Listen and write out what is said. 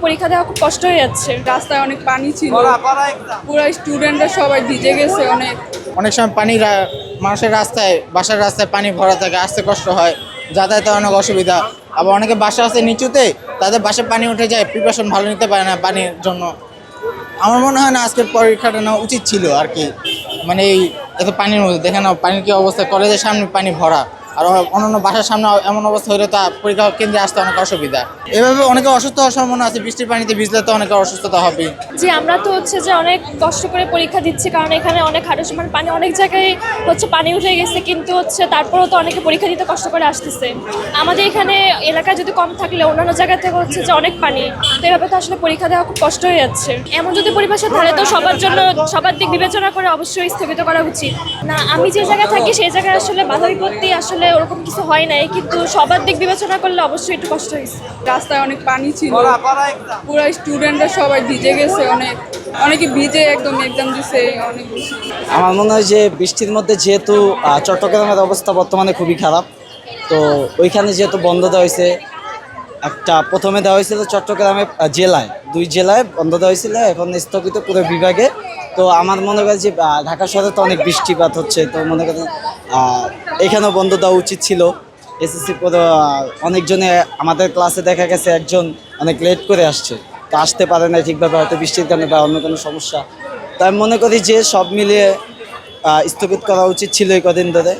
পরীক্ষা দেওয়া খুব কষ্ট হয়ে যাচ্ছে। রাস্তায় অনেক পানি ছিল, পুরো স্টুডেন্টরা সবাই ভিজে গেছে অনেক। অনেক সময় মানুষের রাস্তায় বাসার রাস্তায় পানি ভরা থাকে, আসতে কষ্ট হয়, যাতায়াতে অনেক অসুবিধা। আবার অনেকে বাসা আছে নিচুতে, তাদের বাসায় পানি উঠে যায়, প্রিপারেশন ভালো নিতে পারে না পানির জন্য। আমার মনে হয় না আজকের পরীক্ষাটা নেওয়া উচিত ছিল আর কি। মানে এই এত পানির মধ্যে দেখে নাও পানির কি অবস্থা, কলেজের সামনে পানি ভরা, আর অন্যান্য বাসার সামনে এমন অবস্থা হলে তা পরীক্ষা কেন্দ্রে আসতে অনেক অসুবিধা। এভাবে অনেকে অসুস্থ হওয়ার সম্ভাবনা আছে, বৃষ্টির পানিতে ভিজলে তো অনেকে অসুস্থতা হবে। যে আমরা তো যে অনেক কষ্ট করে পরীক্ষা দিচ্ছি, কারণ এখানে অনেক হাঁটু সমান পানি, অনেক জায়গায় পানি উঠে গেছে, কিন্তু তারপরেও তো অনেকে পরীক্ষা দিতে কষ্ট করে আসতেছে। আমাদের এখানে এলাকায় যদি কম থাকলে অন্যান্য জায়গা থেকে যে অনেক পানি, তো এভাবে তো আসলে পরীক্ষা দেওয়া খুব কষ্ট হয়ে যাচ্ছে। এমন যদি পরিবেশ তাহলে তো সবার দিক বিবেচনা করে অবশ্যই স্থগিত করা উচিত। না, আমি যে জায়গায় থাকি সেই জায়গায় আসলে বাধা বিপত্তি আসলে ওরকম কিছু হয় নাই, কিন্তু সবার দিক বিবেচনা করলে অবশ্যই একটু কষ্ট হয়েছে। রাস্তায় অনেক পানি ছিল, পুরো স্টুডেন্টরা সবাই ভিজে গেছে অনেকে ভিজে একদম এক্সাম দিছে অনেক বেশি। আমার মনে হয় যে বৃষ্টির মধ্যে যেহেতু চট্টগ্রামের অবস্থা বর্তমানে খুবই খারাপ, তো ওইখানে যেহেতু বন্ধ দেওয়া হয়েছে, প্রথমে দেওয়া হয়েছিল চট্টগ্রামে জেলায়, 2 জেলায় বন্ধ দেওয়া হয়েছিল, এখন স্থগিত পুরো বিভাগে। তো আমার মনে হয় যে ঢাকা শহরে তো অনেক বৃষ্টিপাত হচ্ছে, তো মনে করেন এখানেও বন্ধ দেওয়া উচিত ছিল। এসএসসি পরে অনেকজনে আমাদের ক্লাসে দেখা গেছে একজন অনেক লেট করে আসছে, তো আসতে পারে না ঠিকভাবে, হয়তো বৃষ্টির কারণে বা অন্য কোনো সমস্যা। তো আমি মনে করি যে সব মিলিয়ে স্থগিত করা উচিত ছিল এই কদিন ধরে।